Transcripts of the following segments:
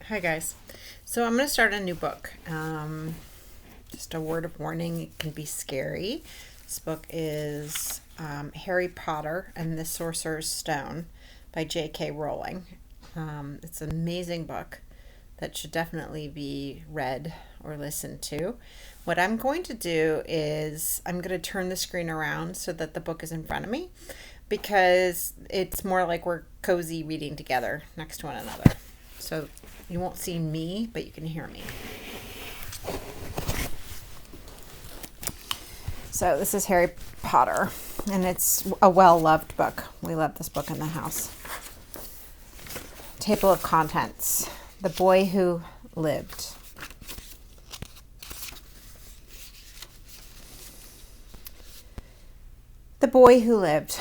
Hi, guys. So, I'm going to start a new book. Just a word of warning, it can be scary. This book is Harry Potter and the Sorcerer's Stone by J.K. Rowling. It's an amazing book that should definitely be read or listened to. What I'm going to do is I'm going to turn the screen around so that the book is in front of me because it's more like we're cozy reading together next to one another. So you won't see me, but you can hear me. So this is Harry Potter, and it's a well-loved book. We love this book in the house. Table of contents. The Boy Who Lived. The Boy Who Lived.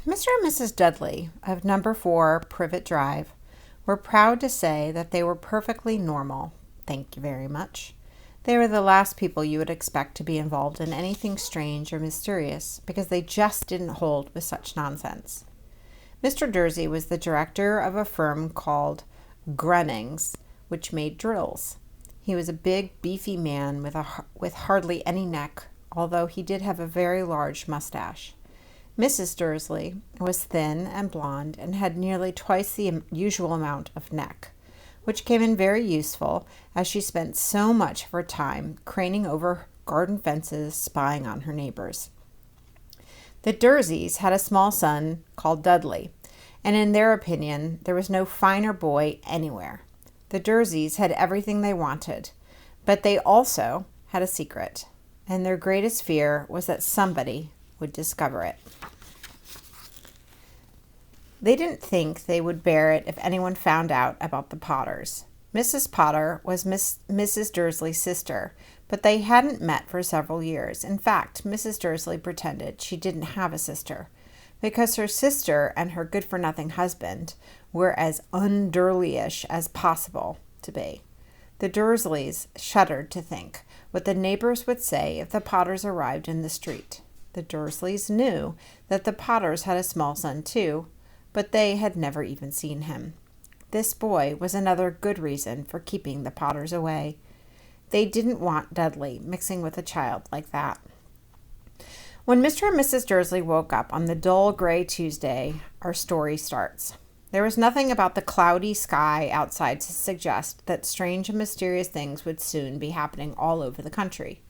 Mr. and Mrs. Dudley of number 4 Privet Drive were proud to say that they were perfectly normal. Thank you very much. They were the last people you would expect to be involved in anything strange or mysterious because they just didn't hold with such nonsense. Mr. Dursley was the director of a firm called Grunnings, which made drills. He was a big, beefy man with hardly any neck, although he did have a very large mustache. Mrs. Dursley was thin and blonde and had nearly twice the usual amount of neck, which came in very useful as she spent so much of her time craning over garden fences spying on her neighbors. The Dursleys had a small son called Dudley, and in their opinion there was no finer boy anywhere. The Dursleys had everything they wanted, but they also had a secret, and their greatest fear was that somebody would discover it. They didn't think they would bear it if anyone found out about the Potters. Mrs. Potter was Mrs. Dursley's sister, but they hadn't met for several years. In fact, Mrs. Dursley pretended she didn't have a sister, because her sister and her good-for-nothing husband were as un-Durleyish as possible to be. The Dursleys shuddered to think what the neighbors would say if the Potters arrived in the street. The Dursleys knew that the Potters had a small son too, but they had never even seen him. This boy was another good reason for keeping the Potters away. They didn't want Dudley mixing with a child like that. When Mr. and Mrs. Dursley woke up on the dull gray Tuesday, our story starts. There was nothing about the cloudy sky outside to suggest that strange and mysterious things would soon be happening all over the country.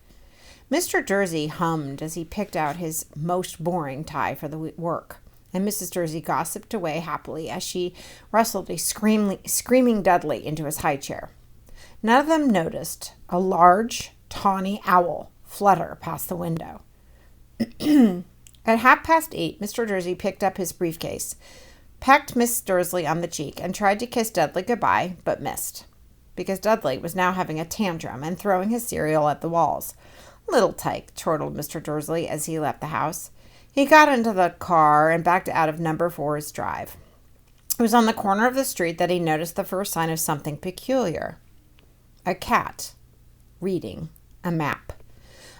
Mr. Dursley hummed as he picked out his most boring tie for the work, and Mrs. Dursley gossiped away happily as she wrestled a screaming Dudley into his high chair. None of them noticed a large, tawny owl flutter past the window. At 8:30, Mr. Dursley picked up his briefcase, pecked Miss Dursley on the cheek, and tried to kiss Dudley goodbye, but missed, because Dudley was now having a tantrum and throwing his cereal at the walls. "Little tyke," chortled Mr. Dursley as he left the house. He got into the car and backed out of number 4's drive. It was on the corner of the street that he noticed the first sign of something peculiar. A cat reading a map.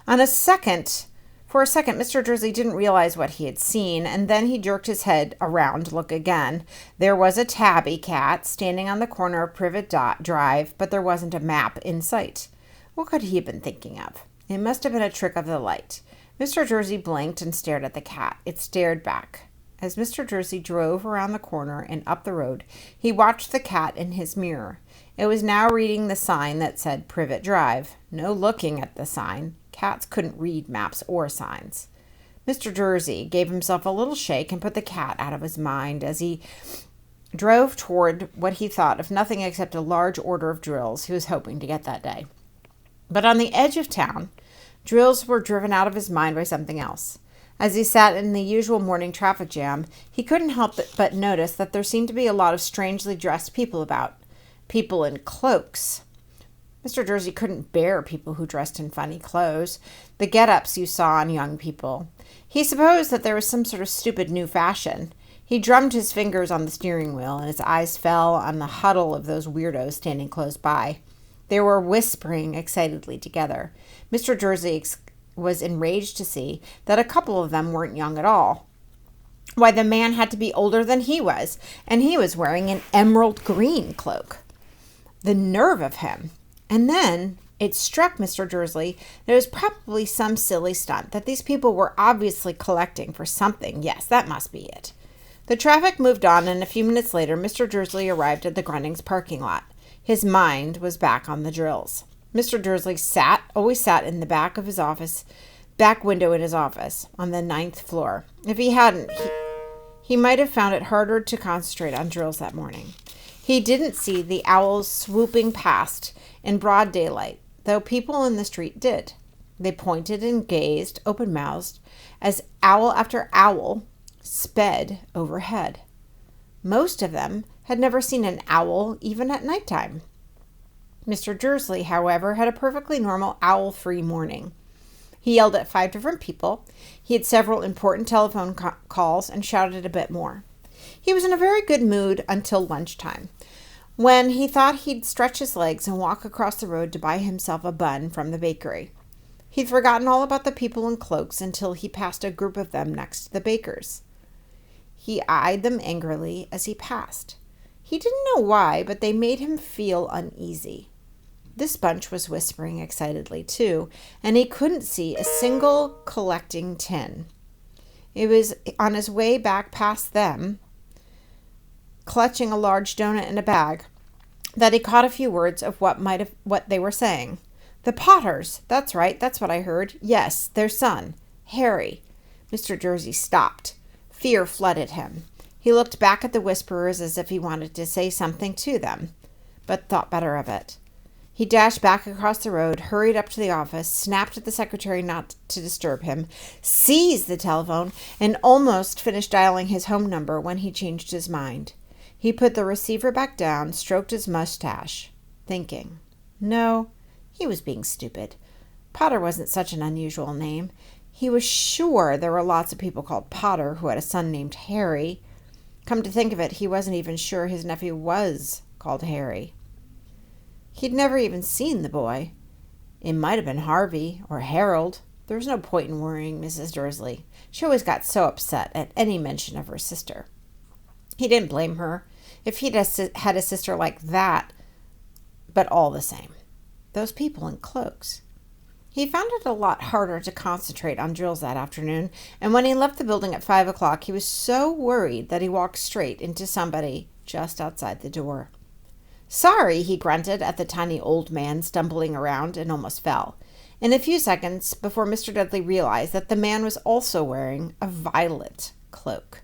For a second, Mr. Dursley didn't realize what he had seen, and then he jerked his head around to look again. There was a tabby cat standing on the corner of Privet Drive, but there wasn't a map in sight. What could he have been thinking of? It must have been a trick of the light. Mr. Dursley blinked and stared at the cat. It stared back. As Mr. Dursley drove around the corner and up the road, he watched the cat in his mirror. It was now reading the sign that said Privet Drive. No looking at the sign. Cats couldn't read maps or signs. Mr. Dursley gave himself a little shake and put the cat out of his mind as he drove toward what he thought of nothing except a large order of drills he was hoping to get that day. But on the edge of town, drills were driven out of his mind by something else. As he sat in the usual morning traffic jam, he couldn't help but notice that there seemed to be a lot of strangely dressed people about. People in cloaks. Mr. Dursley couldn't bear people who dressed in funny clothes, the get-ups you saw on young people. He supposed that there was some sort of stupid new fashion. He drummed his fingers on the steering wheel, and his eyes fell on the huddle of those weirdos standing close by. They were whispering excitedly together. Mr. Dursley was enraged to see that a couple of them weren't young at all. Why, the man had to be older than he was, and he was wearing an emerald green cloak. The nerve of him! And then it struck Mr. Dursley that it was probably some silly stunt, that these people were obviously collecting for something. Yes, that must be it. The traffic moved on, and a few minutes later, Mr. Dursley arrived at the Grunnings parking lot. His mind was back on the drills. Mr. Dursley always sat in the back window in his office, on the 9th floor. If he hadn't, he might have found it harder to concentrate on drills that morning. He didn't see the owls swooping past in broad daylight, though people in the street did. They pointed and gazed, open-mouthed, as owl after owl sped overhead. Most of them had never seen an owl even at nighttime. Mr. Dursley, however, had a perfectly normal owl-free morning. He yelled at 5 different people. He had several important telephone calls and shouted a bit more. He was in a very good mood until lunchtime, when he thought he'd stretch his legs and walk across the road to buy himself a bun from the bakery. He'd forgotten all about the people in cloaks until he passed a group of them next to the baker's. He eyed them angrily as he passed. He didn't know why, but they made him feel uneasy. This bunch was whispering excitedly, too, and he couldn't see a single collecting tin. It was on his way back past them, clutching a large donut in a bag, that he caught a few words of what they were saying. The Potters! That's right, that's what I heard. Yes, their son, Harry. Mr. Dursley stopped. Fear flooded him. He looked back at the whisperers as if he wanted to say something to them, but thought better of it. He dashed back across the road, hurried up to the office, snapped at the secretary not to disturb him, seized the telephone, and almost finished dialing his home number when he changed his mind. He put the receiver back down, stroked his mustache, thinking. No, he was being stupid. Potter wasn't such an unusual name. He was sure there were lots of people called Potter who had a son named Harry. Come to think of it, he wasn't even sure his nephew was called Harry. He'd never even seen the boy. It might have been Harvey or Harold. There was no point in worrying Mrs. Dursley. She always got so upset at any mention of her sister. He didn't blame her if he'd had a sister like that, but all the same. Those people in cloaks. He found it a lot harder to concentrate on drills that afternoon, and when he left the building at 5 o'clock, he was so worried that he walked straight into somebody just outside the door. Sorry, he grunted at the tiny old man stumbling around and almost fell. In a few seconds, before Mr. Dudley realized that the man was also wearing a violet cloak.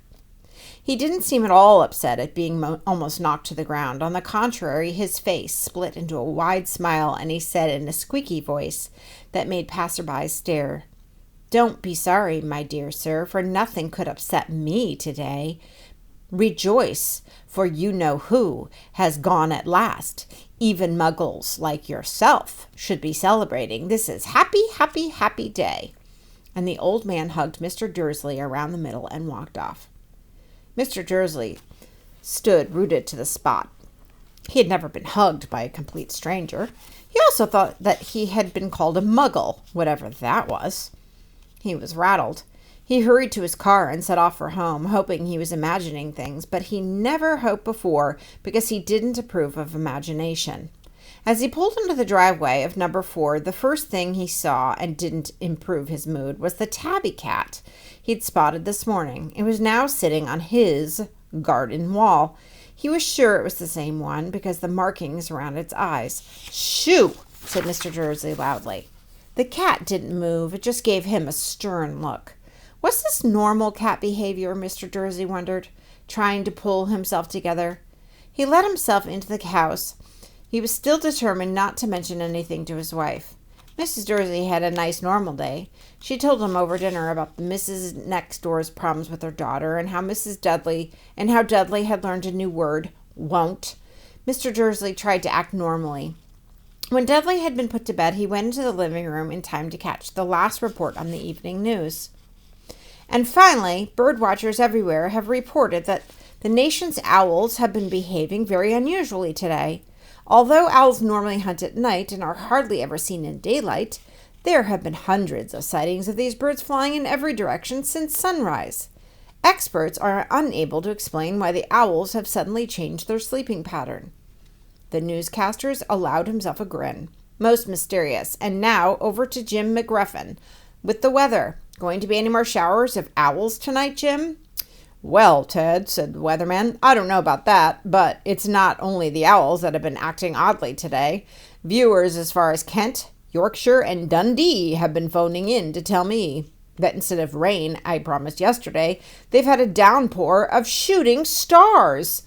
He didn't seem at all upset at being almost knocked to the ground. On the contrary, his face split into a wide smile, and he said in a squeaky voice that made passersby stare, "Don't be sorry, my dear sir, for nothing could upset me today. Rejoice, for you know who has gone at last. Even muggles like yourself should be celebrating. This is happy, happy, happy day." And the old man hugged Mr. Dursley around the middle and walked off. Mr. Dursley stood rooted to the spot. He had never been hugged by a complete stranger. He also thought that he had been called a muggle, whatever that was. He was rattled. He hurried to his car and set off for home, hoping he was imagining things, but he never hoped before because he didn't approve of imagination. As he pulled into the driveway of number 4, the first thing he saw, and didn't improve his mood, was the tabby cat he'd spotted this morning. It was now sitting on his garden wall. He was sure it was the same one because the markings around its eyes. "Shoo!" said Mr. Dursley loudly. The cat didn't move. It just gave him a stern look. Was this normal cat behavior, Mr. Dursley wondered, trying to pull himself together? He let himself into the house. He was still determined not to mention anything to his wife. Mrs. Dursley had a nice normal day. She told him over dinner about the Mrs. Next Door's problems with her daughter and how Dudley had learned a new word, won't. Mr. Dursley tried to act normally. When Dudley had been put to bed, he went into the living room in time to catch the last report on the evening news. And finally, bird watchers everywhere have reported that the nation's owls have been behaving very unusually today. Although owls normally hunt at night and are hardly ever seen in daylight, there have been hundreds of sightings of these birds flying in every direction since sunrise. Experts are unable to explain why the owls have suddenly changed their sleeping pattern. The newscasters allowed himself a grin. Most mysterious. And now over to Jim McGruffin with the weather. Going to be any more showers of owls tonight, Jim? Well, Ted, said the weatherman, I don't know about that, but it's not only the owls that have been acting oddly today. Viewers as far as Kent, Yorkshire, and Dundee have been phoning in to tell me that instead of rain I promised yesterday, they've had a downpour of shooting stars.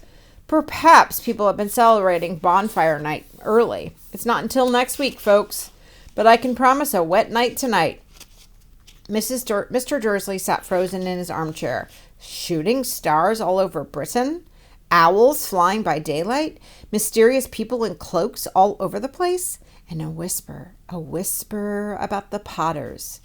Perhaps people have been celebrating bonfire night early. It's not until next week, folks, but I can promise a wet night tonight. Mr. Dursley sat frozen in his armchair. Shooting stars all over Britain? Owls flying by daylight? Mysterious people in cloaks all over the place? And a whisper about the Potters.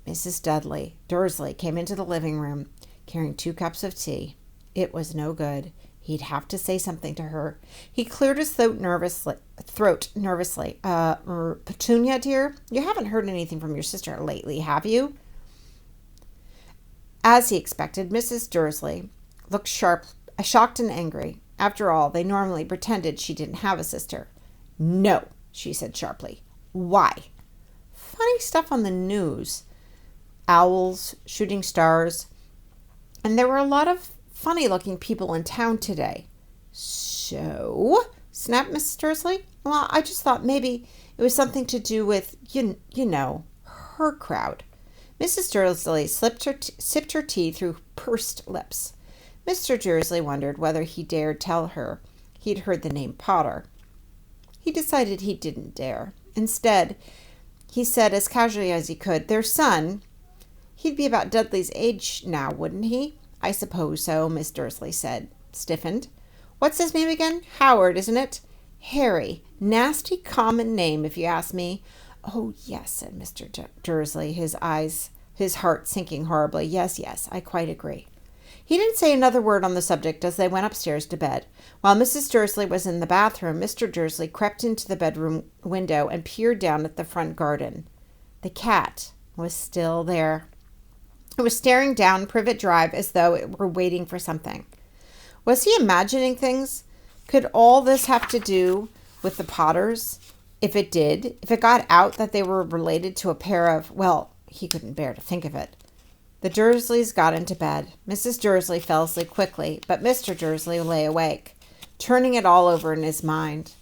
Mrs. Dursley came into the living room carrying 2 cups of tea. It was no good. He'd have to say something to her. He cleared his throat nervously. Petunia, dear, you haven't heard anything from your sister lately, have you? As he expected, Mrs. Dursley looked shocked and angry. After all, they normally pretended she didn't have a sister. No, she said sharply. Why? Funny stuff on the news. Owls, shooting stars. And there were a lot of funny-looking people in town today. So? Snapped Mrs. Dursley. Well, I just thought maybe it was something to do with, you know, her crowd. Mrs. Dursley sipped her tea through pursed lips. Mr. Dursley wondered whether he dared tell her he'd heard the name Potter. He decided he didn't dare. Instead, he said as casually as he could, their son, he'd be about Dudley's age now, wouldn't he? I suppose so, Miss Dursley said, stiffened. What's his name again? Howard, isn't it? Harry. Nasty common name, if you ask me. Oh, yes, said Mr. Dursley, his heart sinking horribly. Yes, I quite agree. He didn't say another word on the subject as they went upstairs to bed. While Mrs. Dursley was in the bathroom, Mr. Dursley crept into the bedroom window and peered down at the front garden. The cat was still there. It was staring down Privet Drive as though it were waiting for something. Was he imagining things? Could all this have to do with the Potters? If it did, if it got out that they were related to a pair of, well, he couldn't bear to think of it. The Dursleys got into bed. Mrs. Dursley fell asleep quickly, but Mr. Dursley lay awake, turning it all over in his mind.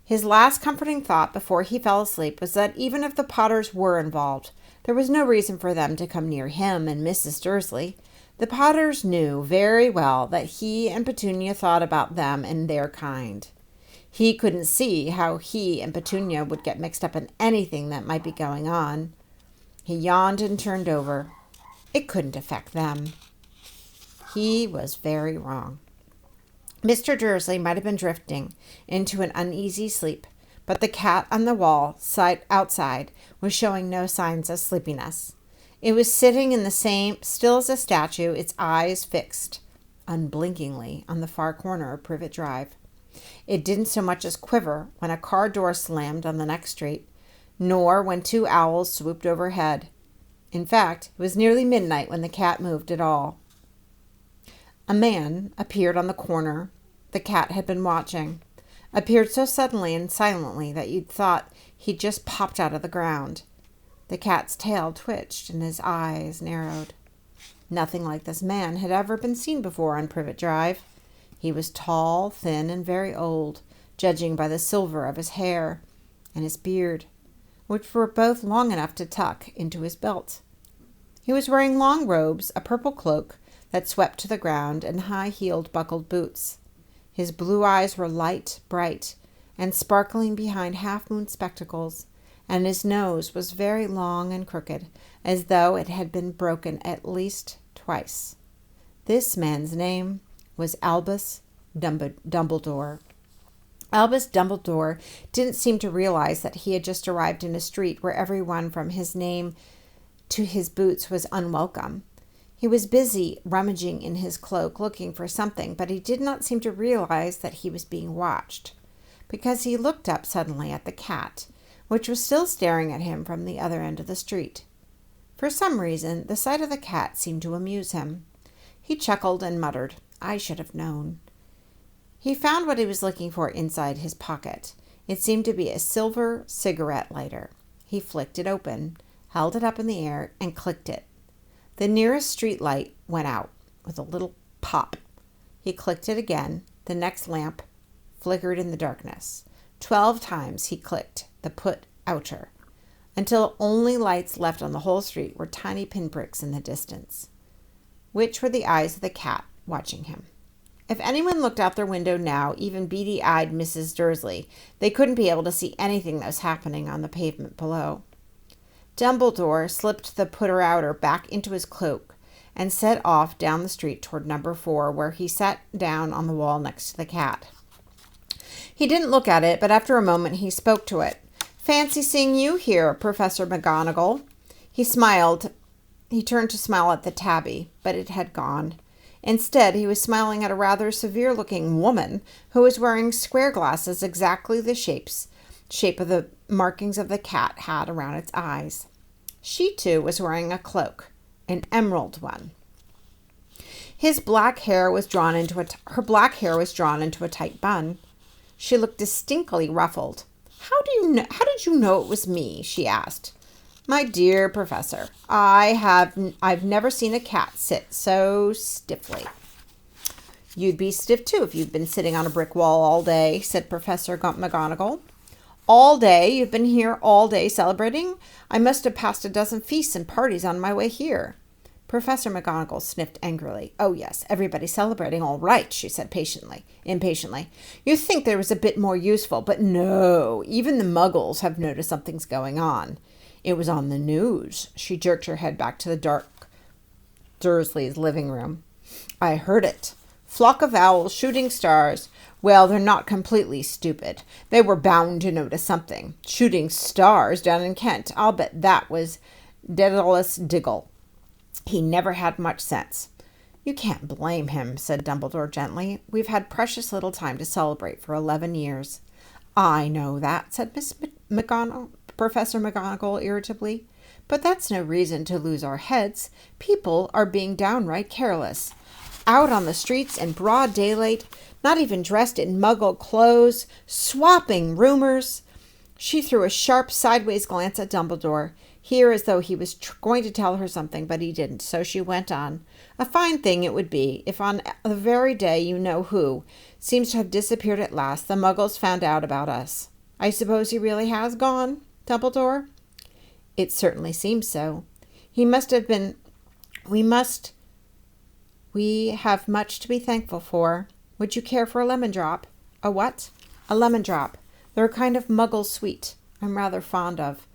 His last comforting thought before he fell asleep was that even if the Potters were involved, there was no reason for them to come near him and Mrs. Dursley. The Potters knew very well that he and Petunia thought about them and their kind. He couldn't see how he and Petunia would get mixed up in anything that might be going on. He yawned and turned over. It couldn't affect them. He was very wrong. Mr. Dursley might have been drifting into an uneasy sleep, but the cat on the wall outside was showing no signs of sleepiness. It was sitting in the same, still as a statue, its eyes fixed, unblinkingly, on the far corner of Privet Drive. It didn't so much as quiver when a car door slammed on the next street, nor when 2 owls swooped overhead. In fact, it was nearly midnight when the cat moved at all. A man appeared on the corner the cat had been watching, appeared so suddenly and silently that you'd thought he'd just popped out of the ground. The cat's tail twitched and his eyes narrowed. Nothing like this man had ever been seen before on Privet Drive. He was tall, thin, and very old, judging by the silver of his hair and his beard, which were both long enough to tuck into his belt. He was wearing long robes, a purple cloak that swept to the ground, and high-heeled buckled boots. His blue eyes were light, bright, and sparkling behind half-moon spectacles, and his nose was very long and crooked, as though it had been broken at least twice. This man's name was Albus Dumbledore. Albus Dumbledore didn't seem to realize that he had just arrived in a street where everyone from his name to his boots was unwelcome. He was busy rummaging in his cloak, looking for something, but he did not seem to realize that he was being watched, because he looked up suddenly at the cat, which was still staring at him from the other end of the street. For some reason, the sight of the cat seemed to amuse him. He chuckled and muttered, "I should have known." He found what he was looking for inside his pocket. It seemed to be a silver cigarette lighter. He flicked it open, held it up in the air, and clicked it. The nearest street light went out with a little pop. He clicked it again. The next lamp flickered in the darkness. 12 times he clicked the put-outer, until only lights left on the whole street were tiny pinpricks in the distance, which were the eyes of the cat watching him. If anyone looked out their window now, even beady-eyed Mrs. Dursley, they couldn't be able to see anything that was happening on the pavement below. Dumbledore slipped the putter-outer back into his cloak and set off down the street toward number 4, where he sat down on the wall next to the cat. He didn't look at it, but after a moment he spoke to it. "Fancy seeing you here, Professor McGonagall." He smiled. He turned to smile at the tabby, but it had gone. Instead, he was smiling at a rather severe-looking woman who was wearing square glasses exactly the shape of the markings of the cat had around its eyes. She, too, was wearing a cloak, an emerald one. Her black hair was drawn into a tight bun. She looked distinctly ruffled. How did you know it was me?" she asked. "My dear Professor, I've never seen a cat sit so stiffly." "You'd be stiff too if you'd been sitting on a brick wall all day," said Professor McGonagall. "All day? You've been here all day celebrating? I must have passed a dozen feasts and parties on my way here." Professor McGonagall sniffed angrily. "Oh, yes, everybody's celebrating all right," she said impatiently. "You'd think there was a bit more useful, but no, even the Muggles have noticed something's going on. It was on the news." She jerked her head back to the dark Dursley's living room. "I heard it. Flock of owls, shooting stars. Well, they're not completely stupid. They were bound to notice something. Shooting stars down in Kent. I'll bet that was Daedalus Diggle. He never had much sense." "You can't blame him," said Dumbledore gently. "We've had precious little time to celebrate for 11 years. "I know that," said Professor McGonagall irritably. "But that's no reason to lose our heads. People are being downright careless. Out on the streets in broad daylight, not even dressed in Muggle clothes, swapping rumors." She threw a sharp sideways glance at Dumbledore, here as though he was going to tell her something, but he didn't, so she went on. "A fine thing it would be if on the very day you-know-who seems to have disappeared at last, the Muggles found out about us. I suppose he really has gone, Dumbledore?" "It certainly seems so. He must have been... We have much to be thankful for. Would you care for a lemon drop?" "A what?" "A lemon drop. They're a kind of Muggle sweet I'm rather fond of."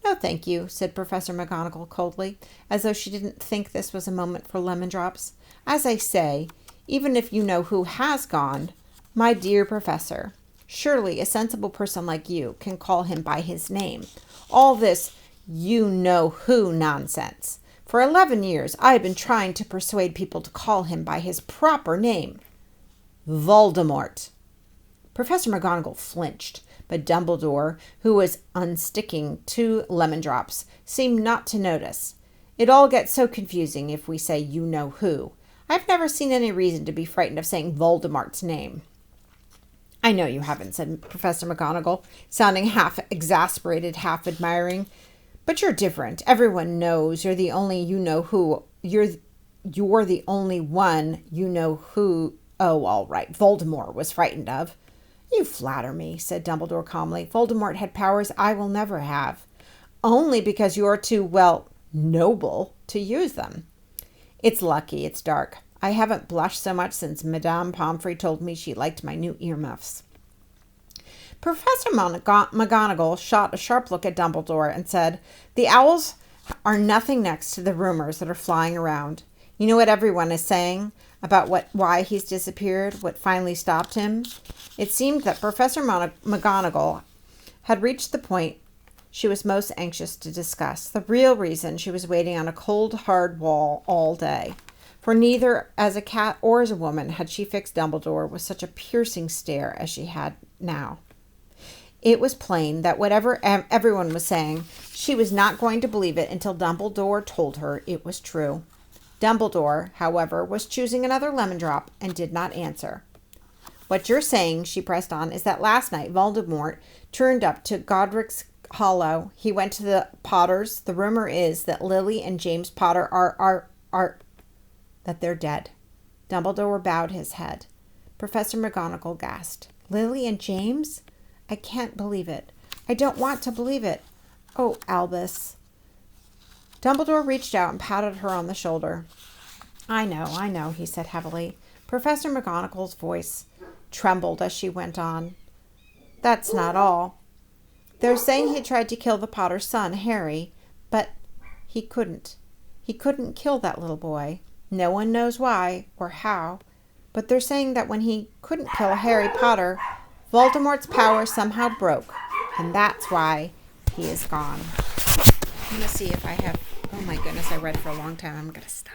"No, thank you," said Professor McGonagall coldly, as though she didn't think this was a moment for lemon drops. "As I say, even if you-know-who has gone, my dear Professor, surely a sensible person like you can call him by his name. All this you-know-who nonsense. For 11 years I have been trying to persuade people to call him by his proper name. Voldemort." Professor McGonagall flinched, but Dumbledore, who was unsticking 2 lemon drops, seemed not to notice. "It all gets so confusing if we say you-know-who. I've never seen any reason to be frightened of saying Voldemort's name." "I know you haven't," said Professor McGonagall, sounding half exasperated, half admiring. "But you're different. Everyone knows you're the only you-know-who. You're the only one you-know-who. Oh, all right, Voldemort was frightened of." "You flatter me," said Dumbledore calmly. "Voldemort had powers I will never have. Only because you're too, well, noble to use them." "It's lucky it's dark. I haven't blushed so much since Madame Pomfrey told me she liked my new earmuffs." Professor McGonagall shot a sharp look at Dumbledore and said, "The owls are nothing next to the rumors that are flying around. You know what everyone is saying about why he's disappeared, what finally stopped him?" It seemed that Professor McGonagall had reached the point she was most anxious to discuss, the real reason she was waiting on a cold, hard wall all day. For neither as a cat or as a woman had she fixed Dumbledore with such a piercing stare as she had now. It was plain that whatever everyone was saying, she was not going to believe it until Dumbledore told her it was true. Dumbledore, however, was choosing another lemon drop and did not answer. What you're saying, she pressed on, is that last night Voldemort turned up to Godric's Hollow. He went to the Potters. The rumor is that Lily and James Potter are that they're dead. Dumbledore bowed his head. Professor McGonagall gasped. Lily and James? I can't believe it. I don't want to believe it. Oh, Albus. Dumbledore reached out and patted her on the shoulder. I know, he said heavily. Professor McGonagall's voice trembled as she went on. That's not all. They're saying he tried to kill the Potter's son, Harry, but he couldn't. He couldn't kill that little boy. No one knows why or how, but they're saying that when he couldn't kill Harry Potter, Voldemort's power somehow broke, and that's why he is gone. I'm going to see if I have... Oh my goodness, I read for a long time. I'm going to stop.